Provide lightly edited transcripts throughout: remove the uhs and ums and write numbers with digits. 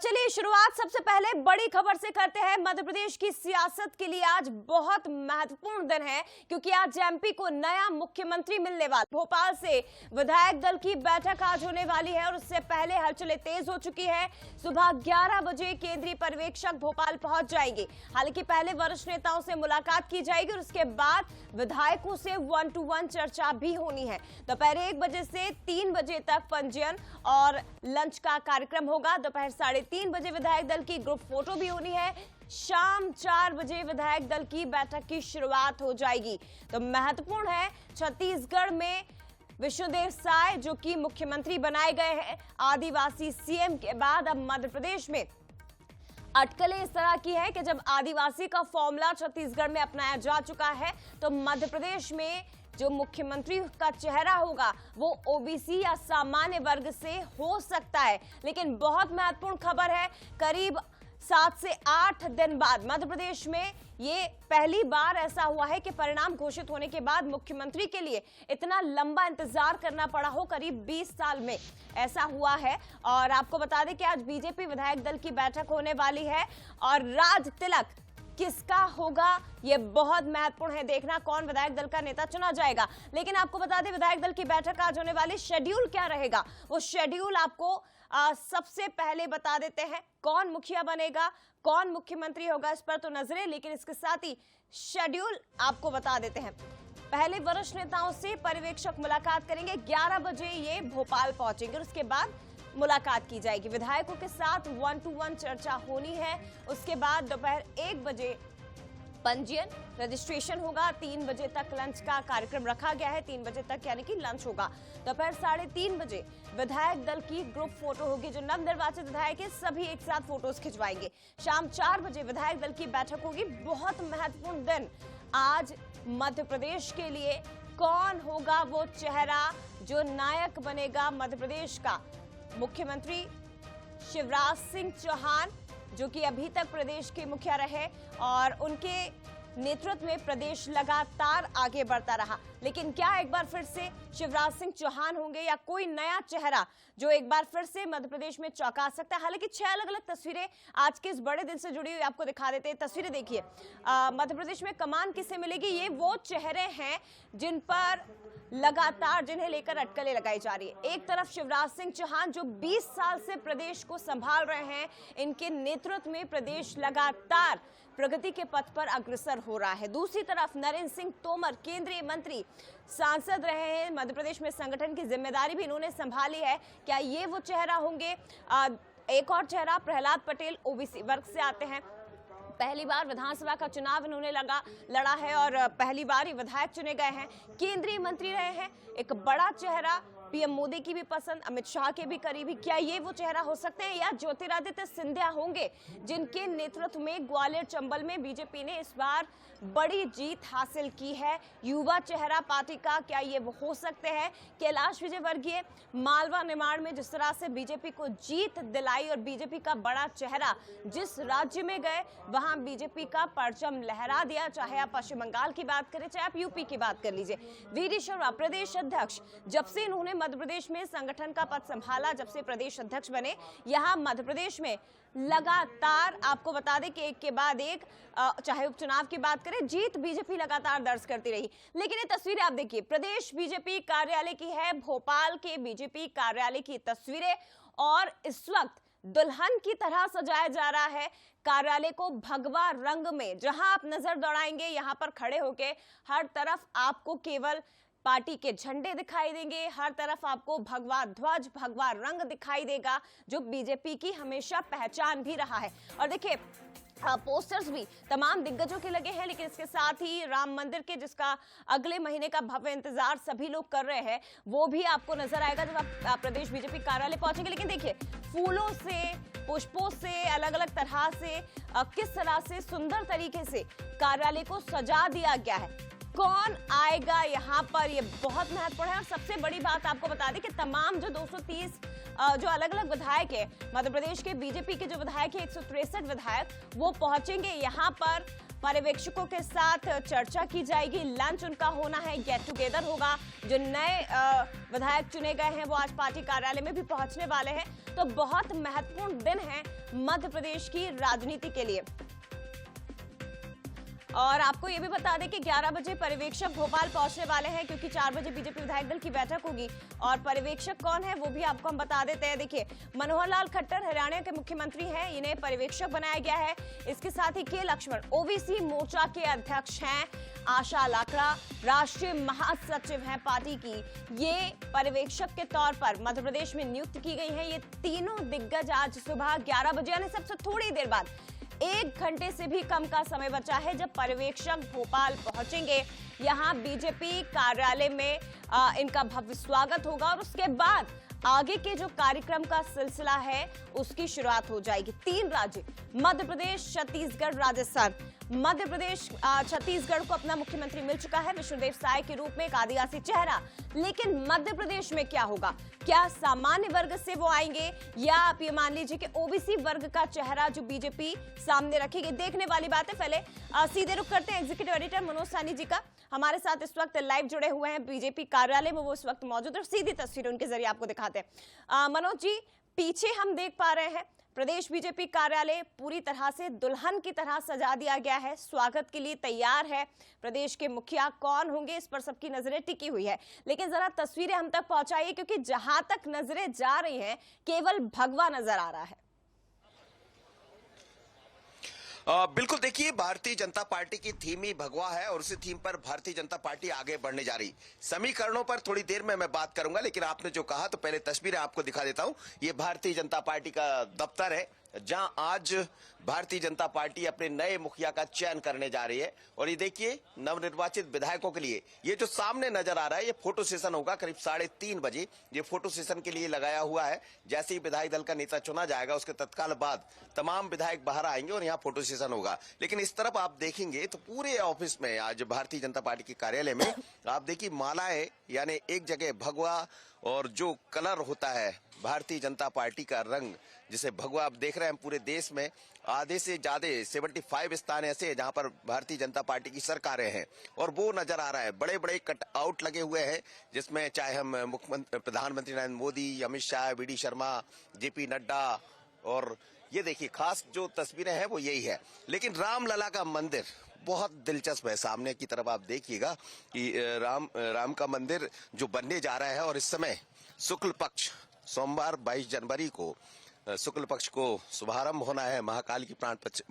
चलिए शुरुआत सबसे पहले बड़ी खबर से करते हैं। मध्य प्रदेश की सियासत के लिए आज बहुत महत्वपूर्ण दिन है क्योंकि आज एमपी को नया मुख्यमंत्री मिलने वाला। भोपाल से विधायक दल की बैठक आज होने वाली है और उससे पहले हलचलें तेज हो चुकी है। सुबह 11 बजे केंद्रीय पर्यवेक्षक भोपाल पहुंच जाएंगे। हालांकि पहले वरिष्ठ नेताओं से मुलाकात की जाएगी और उसके बाद विधायकों से 1-to-1 चर्चा भी होनी है। दोपहर 1 बजे से 3 बजे तक पंजीयन और लंच का कार्यक्रम होगा। दोपहर 3:30 बजे विधायक दल की ग्रुप फोटो भी होनी है। शाम 4 बजे विधायक दल की बैठक की शुरुआत हो जाएगी। तो महत्वपूर्ण है, छत्तीसगढ़ में विष्णुदेव साय जो कि मुख्यमंत्री बनाए गए हैं आदिवासी सीएम के बाद, अब मध्य प्रदेश में अटकलें इस तरह की है कि जब आदिवासी का फॉर्मूला छत्तीसगढ़ में अपनाया जा चुका है तो मध्य प्रदेश में जो मुख्यमंत्री का चेहरा होगा वो ओबीसी या सामान्य वर्ग से हो सकता है। लेकिन बहुत महत्वपूर्ण खबर है, करीब 7 से 8 दिन बाद मध्य प्रदेश में ये पहली बार ऐसा हुआ है कि परिणाम घोषित होने के बाद मुख्यमंत्री के लिए इतना लंबा इंतजार करना पड़ा हो। करीब 20 साल में ऐसा हुआ है। और आपको बता दें कि आज बीजेपी विधायक दल की बैठक होने वाली है और राज तिलक किसका होगा यह बहुत महत्वपूर्ण है, देखना कौन विधायक दल का नेता चुना जाएगा। लेकिन आपको बता दें विधायक दल की बैठक आज होने वाली, शेड्यूल क्या रहेगा वो शेड्यूल आपको सबसे पहले बता देते हैं। कौन मुखिया बनेगा, कौन मुख्यमंत्री होगा, इस पर तो नजरें, लेकिन इसके साथ ही शेड्यूल आपको बता देते हैं। पहले वरिष्ठ नेताओं से पर्यवेक्षक मुलाकात करेंगे, 11 बजे ये भोपाल पहुंचेंगे और उसके बाद मुलाकात की जाएगी। विधायकों के साथ 1-to-1 चर्चा होनी है। उसके बाद दोपहर 1 बजे पंजीयन रजिस्ट्रेशन होगा। 3 बजे तक लंच का कार्यक्रम रखा गया है, 3 बजे तक यानी कि लंच होगा। दोपहर 3:30 बजे विधायक दल की ग्रुप फोटो होगी। जो नवनिर्वाचित विधायक है सभी एक साथ फोटोज खिंचवाएंगे। शाम 4 बजे विधायक दल की बैठक होगी। बहुत महत्वपूर्ण दिन आज मध्य प्रदेश के लिए। कौन होगा वो चेहरा जो नायक बनेगा मध्य प्रदेश का? मुख्यमंत्री शिवराज सिंह चौहान जो कि अभी तक प्रदेश के मुखिया रहे और उनके नेतृत्व में प्रदेश लगातार आगे बढ़ता रहा। लेकिन क्या एक बार फिर से शिवराज सिंह चौहान होंगे या कोई नया चेहरा जो एक बार फिर से मध्य प्रदेश में चौंका सकता है? हालांकि 6 अलग-अलग तस्वीरें आज के इस बड़े दिन से जुड़ी हुई आपको दिखा देते हैं। तस्वीरें देखिए, मध्य प्रदेश में कमान किसे मिलेगी, ये वो चेहरे हैं जिन पर लगातार जिन्हें लेकर अटकलें लगाई जा रही है। एक तरफ शिवराज सिंह चौहान जो 20 साल से प्रदेश को संभाल रहे हैं, इनके नेतृत्व में प्रदेश लगातार प्रगति के पथ पर अग्रसर हो रहा है। दूसरी तरफ नरेंद्र सिंह तोमर केंद्रीय मंत्री, सांसद रहे हैं, मध्य प्रदेश में संगठन की जिम्मेदारी भी इन्होंने संभाली है। क्या ये वो चेहरा होंगे? एक और चेहरा प्रहलाद पटेल ओबीसी वर्ग से आते हैं, पहली बार विधानसभा का चुनाव इन्होंने लड़ा है और पहली बार ही विधायक चुने गए हैं, केंद्रीय मंत्री रहे हैं। एक बड़ा चेहरा, पीएम मोदी की भी पसंद, अमित शाह के भी करीबी। क्या ये वो चेहरा हो सकते हैं या ज्योतिरादित्य सिंधिया होंगे जिनके नेतृत्व में ग्वालियर चंबल में बीजेपी ने इस बार बड़ी जीत हासिल की है? युवा चेहरा पार्टी का, क्या ये वो हो सकते हैं? कैलाश विजयवर्गीय मालवा निमाड़ में जिस तरह से बीजेपी को जीत दिलाई और बीजेपी का बड़ा चेहरा जिस राज्य में गए वहां बीजेपी का परचम लहरा दिया। चाहे आप पश्चिम बंगाल की बात करें, चाहे आप यूपी की बात कर लीजिए। वीडी शर्मा प्रदेश अध्यक्ष, जब से इन्होंने मध्य प्रदेश में संगठन का पद संभाला, जब से प्रदेश अध्यक्ष बने, यहां मध्य प्रदेश में लगातार आपको बता दें कि एक के बाद एक, चाहे उपचुनाव की बात करें, जीत बीजेपी लगातार दर्ज करती रही। लेकिन ये तस्वीरें आप देखिए, प्रदेश बीजेपी कार्यालय की है, भोपाल के बीजेपी कार्यालय की तस्वीरें, और इस वक्त दुल्हन की तरह सजाया जा रहा है कार्यालय को भगवा रंग में। जहां आप नजर दौड़ाएंगे यहां पर खड़े होके हर तरफ आपको केवल पार्टी के झंडे दिखाई देंगे, हर तरफ आपको भगवा ध्वज, भगवा रंग दिखाई देगा जो बीजेपी की हमेशा पहचान भी रहा है। और देखिए पोस्टर्स भी तमाम दिग्गजों के लगे हैं, लेकिन इसके साथ ही राम मंदिर के, जिसका अगले महीने का भव्य इंतजार सभी लोग कर रहे हैं, वो भी आपको नजर आएगा जब आप प्रदेश बीजेपी कार्यालय पहुंचेंगे। लेकिन देखिए फूलों से, पुष्पों से, अलग अलग तरह से, किस तरह से सुंदर तरीके से कार्यालय को सजा दिया गया है। कौन आएगा यहाँ पर, ये बहुत महत्वपूर्ण है। और सबसे बड़ी बात आपको बता दें कि तमाम जो 230 जो अलग अलग विधायक है मध्य प्रदेश के, बीजेपी के जो विधायक है 163 विधायक, वो पहुंचेंगे यहाँ पर। पर्यवेक्षकों के साथ चर्चा की जाएगी, लंच उनका होना है, गेट टुगेदर होगा। जो नए विधायक चुने गए हैं वो आज पार्टी कार्यालय में भी पहुंचने वाले हैं। तो बहुत महत्वपूर्ण दिन है मध्य प्रदेश की राजनीति के लिए। और आपको ये भी बता दें कि 11 बजे पर्यवेक्षक भोपाल पहुंचने वाले हैं, क्योंकि 4 बजे बीजेपी विधायक दल की बैठक होगी। और पर्यवेक्षक कौन है वो भी आपको हम बता देते हैं। देखिए, मनोहर लाल खट्टर हरियाणा के मुख्यमंत्री हैं, इन्हें पर्यवेक्षक बनाया गया है। इसके साथ ही के लक्ष्मण ओबीसी मोर्चा के अध्यक्ष हैं। आशा लाकड़ा राष्ट्रीय महासचिव हैं पार्टी की, ये पर्यवेक्षक के तौर पर मध्य प्रदेश में नियुक्त की गई है। ये तीनों दिग्गज आज सुबह 11 बजे यानी सबसे थोड़ी देर बाद, 1 घंटे से भी कम का समय बचा है जब पर्यवेक्षक भोपाल पहुंचेंगे। यहां बीजेपी कार्यालय में इनका भव्य स्वागत होगा और उसके बाद आगे के जो कार्यक्रम का सिलसिला है उसकी शुरुआत हो जाएगी। 3 राज्य, मध्य प्रदेश, छत्तीसगढ़, राजस्थान। मध्य प्रदेश छत्तीसगढ़ को अपना मुख्यमंत्री मिल चुका है विष्णुदेव साय के रूप में, एक आदिवासी चेहरा। लेकिन मध्य प्रदेश में क्या होगा? क्या सामान्य वर्ग से वो आएंगे या आप ये मान लीजिए कि ओबीसी वर्ग का चेहरा जो बीजेपी सामने रखेगी? देखने वाली बात है। पहले सीधे रुख करते हैं एग्जीक्यूटिव एडिटर मनोज साहनी जी का, हमारे साथ इस वक्त लाइव जुड़े हुए हैं बीजेपी कार्यालय में, वो इस वक्त मौजूद है और सीधी तस्वीर उनके जरिए आपको दिखाते हैं। मनोज जी, पीछे हम देख पा रहे हैं प्रदेश बीजेपी कार्यालय पूरी तरह से दुल्हन की तरह सजा दिया गया है, स्वागत के लिए तैयार है। प्रदेश के मुखिया कौन होंगे इस पर सबकी नजरें टिकी हुई है, लेकिन जरा तस्वीरें हम तक पहुंचाइए, क्योंकि जहां तक नजरें जा रही हैं केवल भगवा नजर आ रहा है। बिल्कुल, देखिए, भारतीय जनता पार्टी की थीम ही भगवा है और उसी थीम पर भारतीय जनता पार्टी आगे बढ़ने जा रही। समीकरणों पर थोड़ी देर में मैं बात करूंगा, लेकिन आपने जो कहा तो पहले तस्वीरें आपको दिखा देता हूं। ये भारतीय जनता पार्टी का दफ्तर है जहां आज भारतीय जनता पार्टी अपने नए मुखिया का चयन करने जा रही है। और ये देखिए, नवनिर्वाचित विधायकों के लिए ये जो सामने नजर आ रहा है ये फोटो सेशन होगा करीब 3:30 बजे। ये फोटो सेशन के लिए लगाया हुआ है। जैसे ही विधायक दल का नेता चुना जाएगा उसके तत्काल बाद तमाम विधायक बाहर आएंगे और यहाँ फोटो सेशन होगा। लेकिन इस तरफ आप देखेंगे तो पूरे ऑफिस में आज भारतीय जनता पार्टी के कार्यालय में आप देखिए मालाएं, यानी एक जगह भगवा और जो कलर होता है भारतीय जनता पार्टी का रंग, जिसे भगवा आप देख रहे हैं पूरे देश में आधे से ज्यादा 75 स्थान ऐसे हैं जहां पर भारतीय जनता पार्टी की सरकारें हैं और वो नजर आ रहा है। बड़े बड़े कट आउट लगे हुए हैं जिसमें चाहे हम प्रधानमंत्री Narendra Modi, Amit Shah, V D Sharma, JP Nadda, और ये देखिए खास जो तस्वीरें हैं वो यही है। लेकिन रामलला का मंदिर बहुत दिलचस्प है। सामने की तरफ आप देखिएगा कि राम का मंदिर जो बनने जा रहा है और इस समय शुक्ल पक्ष सोमवार 22 जनवरी को शुक्ल पक्ष को शुभारंभ होना है। महाकाल की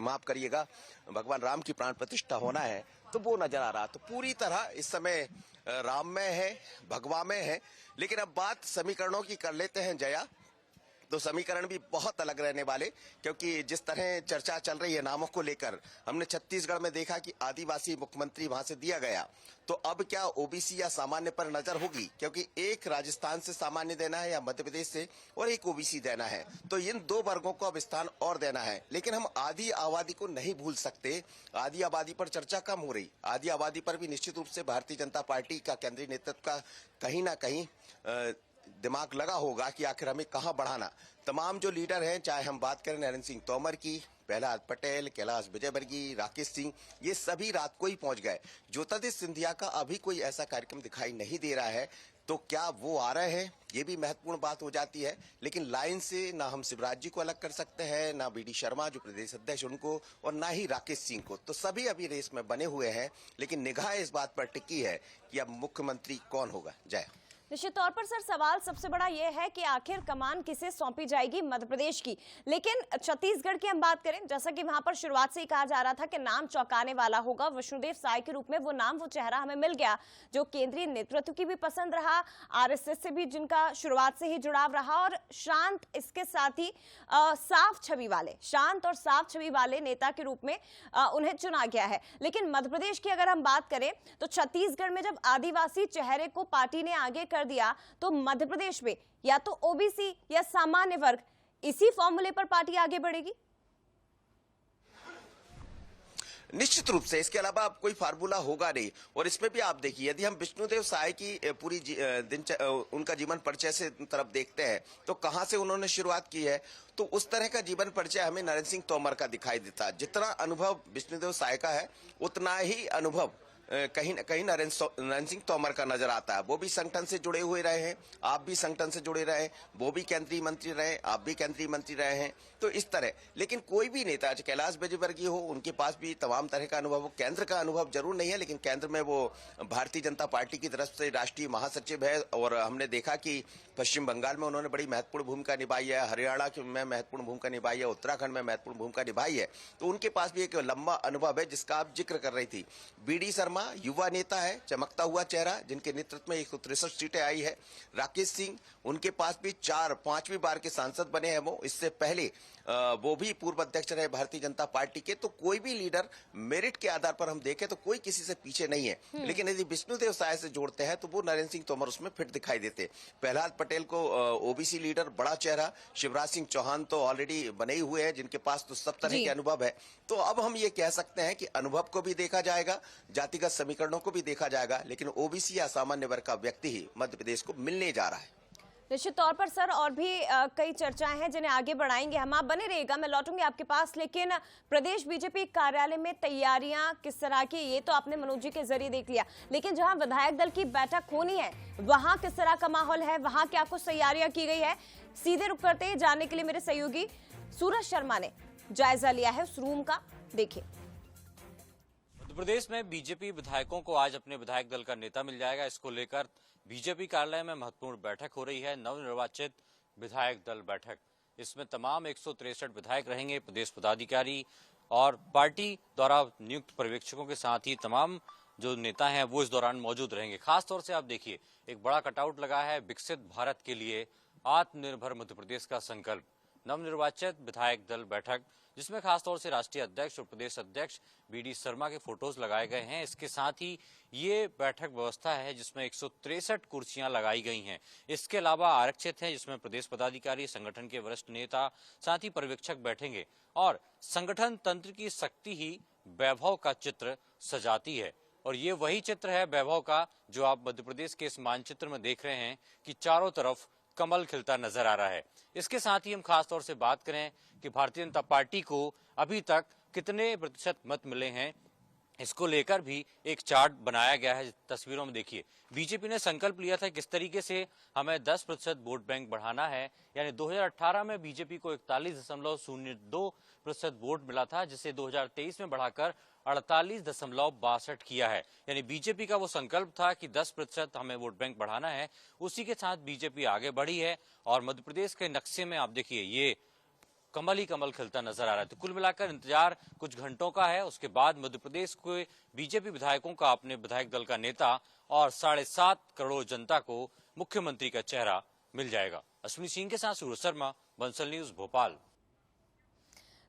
माफ करिएगा, भगवान राम की प्राण प्रतिष्ठा होना है, तो वो नजर आ रहा। तो पूरी तरह इस समय राममय है, भगवामय है। लेकिन अब बात समीकरणों की कर लेते हैं जया। तो समीकरण भी बहुत अलग रहने वाले, क्योंकि जिस तरह चर्चा चल रही है नामों को लेकर, हमने छत्तीसगढ़ में देखा कि आदिवासी मुख्यमंत्री वहां से दिया गया, तो अब क्या ओबीसी या सामान्य पर नजर होगी? क्योंकि एक राजस्थान से सामान्य देना है या मध्य प्रदेश से, और एक ओबीसी देना है, तो इन 2 वर्गों को अब स्थान और देना है। लेकिन हम आदि आबादी को नहीं भूल सकते। आदि आबादी पर चर्चा कम हो रही, आदि आबादी पर भी निश्चित रूप से भारतीय जनता पार्टी का केंद्रीय नेतृत्व का कहीं ना कहीं दिमाग लगा होगा कि आखिर हमें कहां बढ़ाना। तमाम जो लीडर हैं, चाहे हम बात करें नरेंद्र सिंह तोमर की, प्रहलाद पटेल, कैलाश विजयवर्गीय, राकेश सिंह, ये सभी रात को ही पहुंच गए। ज्योतिरादित्य सिंधिया का अभी कोई ऐसा कार्यक्रम दिखाई नहीं दे रहा है, तो क्या वो आ रहे हैं, ये भी महत्वपूर्ण बात हो जाती है। लेकिन लाइन से ना हम शिवराज जी को अलग कर सकते हैं, ना वी डी शर्मा जो प्रदेश अध्यक्ष उनको, और ना ही राकेश सिंह को। तो सभी अभी रेस में बने हुए हैं, लेकिन निगाह इस बात पर टिकी है कि अब मुख्यमंत्री कौन होगा। जय। निश्चित तौर पर सर, सवाल सबसे बड़ा यह है कि आखिर कमान किसे सौंपी जाएगी मध्य प्रदेश की। लेकिन छत्तीसगढ़ की हम बात करें, जैसा कि वहां पर शुरुआत से ही कहा जा रहा था कि नाम चौंकाने वाला होगा। विष्णुदेव साय के रूप में वो नाम, वो चेहरा हमें मिल गया जो केंद्रीय नेतृत्व की भी पसंद रहा, आरएसएस से भी जिनका शुरुआत से ही जुड़ाव रहा, और शांत, इसके साथ ही साफ छवि वाले, शांत और साफ छवि वाले नेता के रूप में उन्हें चुना गया है। लेकिन मध्य प्रदेश की अगर हम बात करें तो छत्तीसगढ़ में जब आदिवासी चेहरे को पार्टी ने आगे कर दिया, तो मध्य प्रदेश में या तो ओबीसी या सामान्य वर्ग, इसी फॉर्मूले पर पार्टी आगे बढ़ेगी। निश्चित रूप से इसके अलावा अब कोई फार्मूला होगा नहीं। और इसमें भी आप देखिए, यदि हम विष्णुदेव साय की पूरी उनका जीवन परिचय से तरफ देखते हैं तो कहां से उन्होंने शुरुआत की है, तो उस तरह का जीवन परिचय हमें नरेंद्र सिंह तोमर का दिखाई देता। जितना अनुभव विष्णुदेव साय का है उतना ही अनुभव कहीं न कहीं नरेंद्र सिंह तोमर का नजर आता है। वो भी संगठन से जुड़े हुए रहे हैं, आप भी संगठन से जुड़े रहे, वो भी केंद्रीय मंत्री रहे, आप भी केंद्रीय मंत्री रहे हैं। तो इस तरह, लेकिन कोई भी नेता, कैलाश विजयवर्गीय हो, उनके पास भी तमाम तरह का अनुभव हो। केंद्र का अनुभव जरूर नहीं है, लेकिन केंद्र में वो भारतीय जनता पार्टी की तरफ से राष्ट्रीय महासचिव है और हमने देखा कि पश्चिम बंगाल में उन्होंने बड़ी महत्वपूर्ण भूमिका निभाई है, हरियाणा में महत्वपूर्ण भूमिका निभाई है, उत्तराखंड में महत्वपूर्ण भूमिका निभाई है। तो उनके पास भी एक लंबा अनुभव है जिसका आप जिक्र कर रही थी। बीडी शर्मा युवा नेता है, चमकता हुआ चेहरा, जिनके नेतृत्व में 163 सीटें आई है। राकेश सिंह, उनके पास भी 4-5वीं बार के सांसद बने हैं वो। इससे पहले वो भी पूर्व अध्यक्ष रहे भारतीय जनता पार्टी के। तो कोई भी लीडर मेरिट के आधार पर हम देखें तो कोई किसी से पीछे नहीं है। लेकिन यदि विष्णुदेव साय से जोड़ते हैं तो वो नरेंद्र सिंह तोमर उसमें फिट दिखाई देते। प्रहलाद पटेल को ओबीसी लीडर, बड़ा चेहरा। शिवराज सिंह चौहान तो ऑलरेडी बने ही हुए हैं, जिनके पास तो सब तरह के अनुभव है। तो अब हम ये कह सकते हैं कि अनुभव को भी देखा जाएगा, जातिगत समीकरणों को भी देखा जाएगा, लेकिन ओबीसी या सामान्य वर्ग का व्यक्ति ही मध्य प्रदेश को मिलने जा रहा है। निश्चित तौर पर सर, और भी कई चर्चाएं हैं जिन्हें आगे बढ़ाएंगे हम। आप बने रहिएगा, मैं लौटूंगी आपके पास। लेकिन प्रदेश बीजेपी कार्यालय में तैयारियां किस तरह की, ये तो आपने मनोज जी के जरिए देख लिया, लेकिन जहां विधायक दल की बैठक होनी है वहां किस तरह का माहौल है, वहां क्या कुछ तैयारियां की गई है, सीधे रुक करते हैं जानने के लिए मेरे सहयोगी सूरज शर्मा ने जायजा लिया है उस रूम का। देखिए, मध्य प्रदेश में बीजेपी विधायकों को आज अपने विधायक दल का नेता मिल जाएगा। इसको लेकर बीजेपी कार्यालय में महत्वपूर्ण बैठक हो रही है, नवनिर्वाचित विधायक दल बैठक। इसमें तमाम 163 विधायक रहेंगे, प्रदेश पदाधिकारी और पार्टी द्वारा नियुक्त पर्यवेक्षकों के साथ ही तमाम जो नेता हैं वो इस दौरान मौजूद रहेंगे। खासतौर से आप देखिए, एक बड़ा कटआउट लगा है, विकसित भारत के लिए आत्मनिर्भर मध्य प्रदेश का संकल्प। नवनिर्वाचित विधायक दल बैठक, जिसमें खासतौर से राष्ट्रीय अध्यक्ष और प्रदेश अध्यक्ष बीडी शर्मा के फोटोज लगाए गए हैं। इसके साथ ही ये बैठक व्यवस्था है जिसमें 163 कुर्सियां लगाई गई हैं। इसके अलावा आरक्षित है, जिसमें प्रदेश पदाधिकारी, संगठन के वरिष्ठ नेता, साथ ही पर्यवेक्षक बैठेंगे। और संगठन तंत्र की शक्ति ही वैभव का चित्र सजाती है, और ये वही चित्र है वैभव का जो आप मध्य प्रदेश के इस मानचित्र में देख रहे हैं कि चारों तरफ कमल खिलता नजर आ रहा है। इसके साथ ही हम खासतौर से बात करें कि भारतीय जनता पार्टी को अभी तक कितने प्रतिशत मत मिले हैं, इसको लेकर भी एक चार्ट बनाया गया है। तस्वीरों में देखिए, बीजेपी ने संकल्प लिया था किस तरीके से हमें 10% वोट बैंक बढ़ाना है। यानी 2018 में बीजेपी को 41.02% वोट मिला था, जिसे 2023 में बढ़ाकर 48.62 किया है। यानी बीजेपी का वो संकल्प था कि 10% हमें वोट बैंक बढ़ाना है। उसी के साथ बीजेपी आगे बढ़ी है और मध्य प्रदेश के नक्शे में आप देखिए ये कमल ही कमल खिलता नजर आ रहा है। तो कुल मिलाकर इंतजार कुछ घंटों का है, उसके बाद मध्य प्रदेश के बीजेपी विधायकों का अपने विधायक दल का नेता और 7.5 करोड़ जनता को मुख्यमंत्री का चेहरा मिल जाएगा। अश्विनी सिंह के साथ सूरज शर्मा, बंसल न्यूज, भोपाल।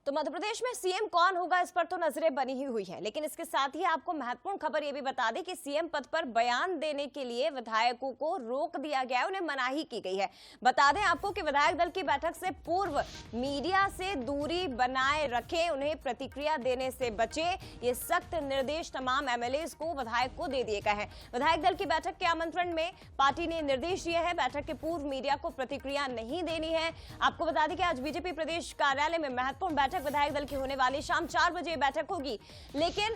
तो मध्य प्रदेश में सीएम कौन होगा इस पर तो नजरें बनी ही हुई हैं, लेकिन इसके साथ ही आपको महत्वपूर्ण खबर यह भी बता दें कि सीएम पद पर बयान देने के लिए विधायकों को रोक दिया गया है, उन्हें मनाही की गई है। बता दें आपको कि विधायक दल की बैठक से पूर्व मीडिया से दूरी बनाए रखें, उन्हें प्रतिक्रिया देने से बचे, ये सख्त निर्देश तमाम एमएलएज को, विधायक को दे दिए गए हैं। विधायक दल की बैठक के आमंत्रण में पार्टी ने निर्देश दिए हैं, बैठक के पूर्व मीडिया को प्रतिक्रिया नहीं देनी है। आपको बता दें कि आज बीजेपी प्रदेश कार्यालय में महत्वपूर्ण विधायक दल की होने वाली, शाम 4 बजे बैठक होगी, लेकिन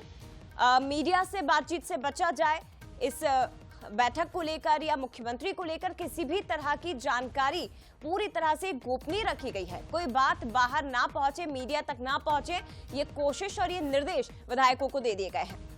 मीडिया से बातचीत से बचा जाए। इस बैठक को लेकर या मुख्यमंत्री को लेकर किसी भी तरह की जानकारी पूरी तरह से गोपनीय रखी गई है। कोई बात बाहर ना पहुंचे, मीडिया तक ना पहुंचे, ये कोशिश और ये निर्देश विधायकों को दे दिए गए हैं।